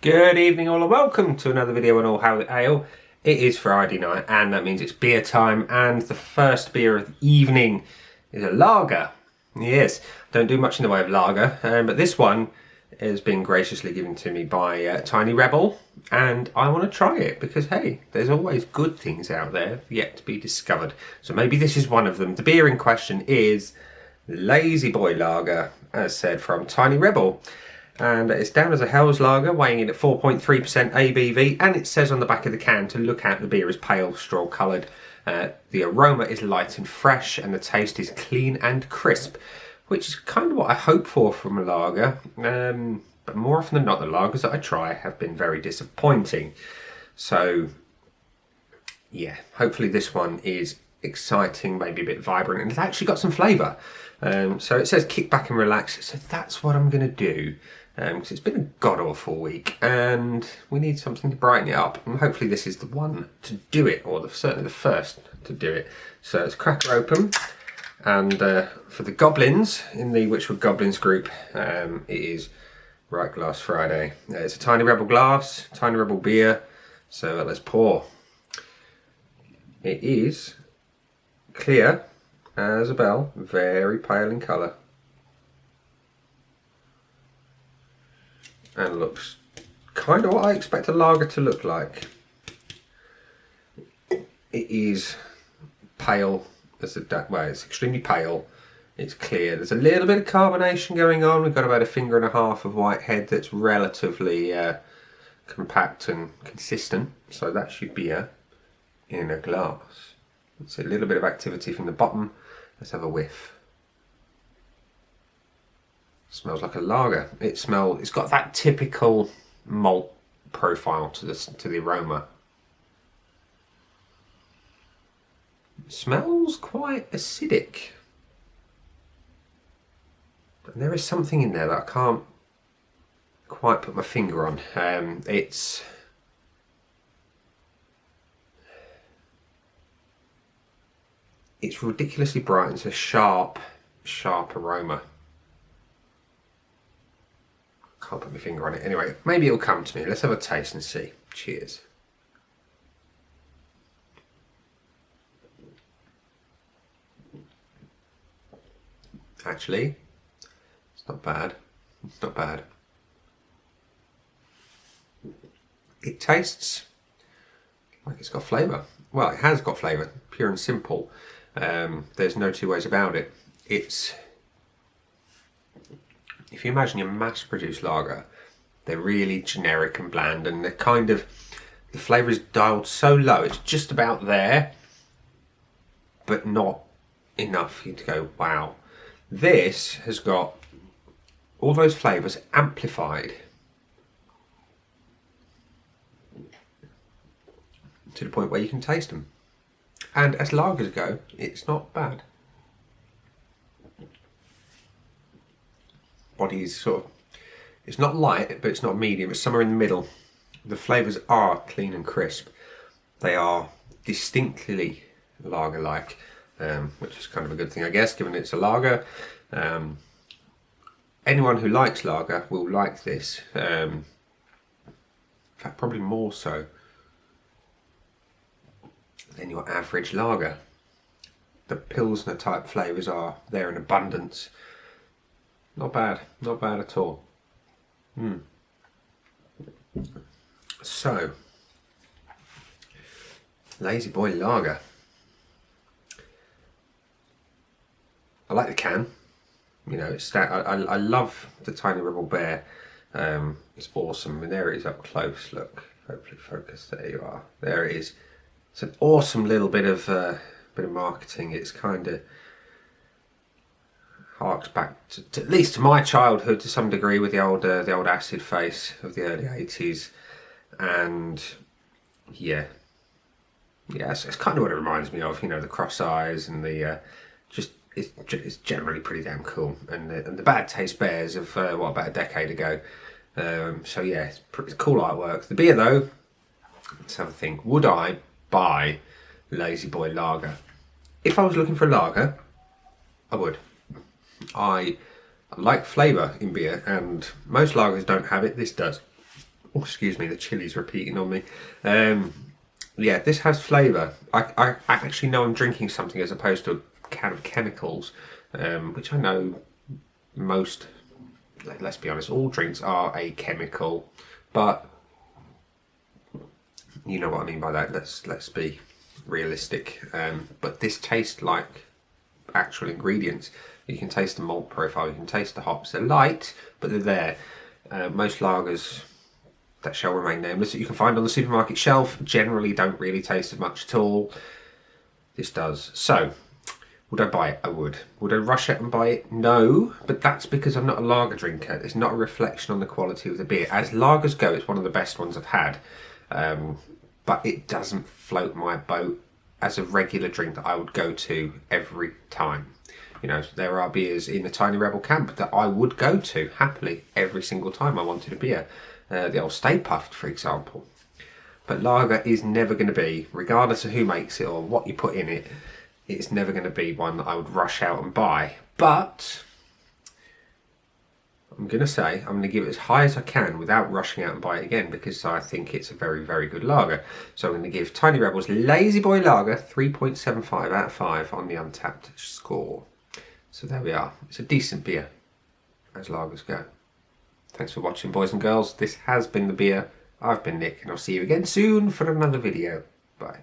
Good evening all and welcome to another video on All How the Ale. It is Friday night and that means it's beer time, and the first beer of the evening is a lager. Yes, don't do much in the way of lager, but this one has been graciously given to me by Tiny Rebel, and I want to try it because hey, there's always good things out there yet to be discovered. So maybe this is one of them. The beer in question is Lazy Boy Lager, as said, from Tiny Rebel. And it's down as a Hell's Lager, weighing in at 4.3% ABV, and it says on the back of the can to look out the beer is pale straw coloured. The aroma is light and fresh, and the taste is clean and crisp, which is kind of what I hope for from a lager. But more often than not, the lagers that I try have been very disappointing. So yeah, hopefully this one is exciting, maybe a bit vibrant, and it's actually got some flavour. So it says kick back and relax, so that's what I'm going to do. Because it's been a god-awful week and we need something to brighten it up, and hopefully this is the one to do it, or certainly the first to do it. So let's crack her open, and for the goblins in the Whichwood Goblins group, it is Right Glass Friday. It's a Tiny Rebel glass, Tiny Rebel beer, so let's pour. It is clear as a bell, very pale in colour, and looks kind of what I expect a lager to look like. It is pale, it's extremely pale, it's clear, there's a little bit of carbonation going on. We've got about a finger and a half of white head that's relatively compact and consistent, so that's your beer in a glass. It's a little bit of activity from the bottom. Let's have a whiff. Smells like a lager. It's got that typical malt profile to the aroma. It smells quite acidic. And there is something in there that I can't quite put my finger on. It's ridiculously bright. It's a sharp aroma. Can't put my finger on it. Anyway, maybe it'll come to me. Let's have a taste and see. Cheers. Actually, it's not bad. It's not bad. It tastes like it's got flavour. Well, it has got flavour, pure and simple. There's no two ways about it. If you imagine your mass-produced lager, they're really generic and bland, and they're kind of, the flavour is dialed so low, it's just about there, but not enough for you to go, wow. This has got all those flavours amplified to the point where you can taste them. And as lagers go, it's not bad. Body is sort of, it's not light, but it's not medium, it's somewhere in the middle. The flavours are clean and crisp. They are distinctly lager-like, which is kind of a good thing, I guess, given it's a lager. Anyone who likes lager will like this. In fact, probably more so than your average lager. The Pilsner type flavours are there in abundance. Not bad at all. So, Lazy Boy Lager. I like the can. You know, it's I love the Tiny Rebel bear. It's awesome. And there it is up close. Look, hopefully focus. There you are. There it is. It's an awesome little bit of marketing. It's kind of harks back to at least to my childhood to some degree, with the old acid face of the early 80s, and yeah, it's kind of what it reminds me of. You know, the cross eyes and the it's generally pretty damn cool. And the Bad Taste Bears of about a decade ago. So yeah, it's pretty cool artwork. The beer though, let's have a think. Would I buy Lazy Boy Lager? If I was looking for a lager, I would. I like flavour in beer, and most lagers don't have it. This does. Oh, excuse me, the chili's repeating on me. Yeah, this has flavour. I actually know I'm drinking something as opposed to a can of chemicals, which I know most, let's be honest, all drinks are a chemical, but you know what I mean by that. Let's be realistic. But this tastes like actual ingredients. You can taste the malt profile, you can taste the hops. They're light, but they're there. Most lagers that shall remain nameless that you can find on the supermarket shelf generally don't really taste as much at all. This does. So, would I buy it? I would. Would I rush out and buy it? No, but that's because I'm not a lager drinker. It's not a reflection on the quality of the beer. As lagers go, it's one of the best ones I've had. But it doesn't float my boat as a regular drink that I would go to every time. You know, there are beers in the Tiny Rebel camp that I would go to happily every single time I wanted a beer. The old Stay Puft, for example. But lager is never going to be, regardless of who makes it or what you put in it, it's never going to be one that I would rush out and buy. But I'm going to say I'm going to give it as high as I can without rushing out and buy it again, because I think it's a very, very good lager. So I'm going to give Tiny Rebel's Lazy Boy Lager 3.75 out of 5 on the Untapped score. So there we are. It's a decent beer, as lagers go. Thanks for watching, boys and girls. This has been The Beer. I've been Nick, and I'll see you again soon for another video. Bye.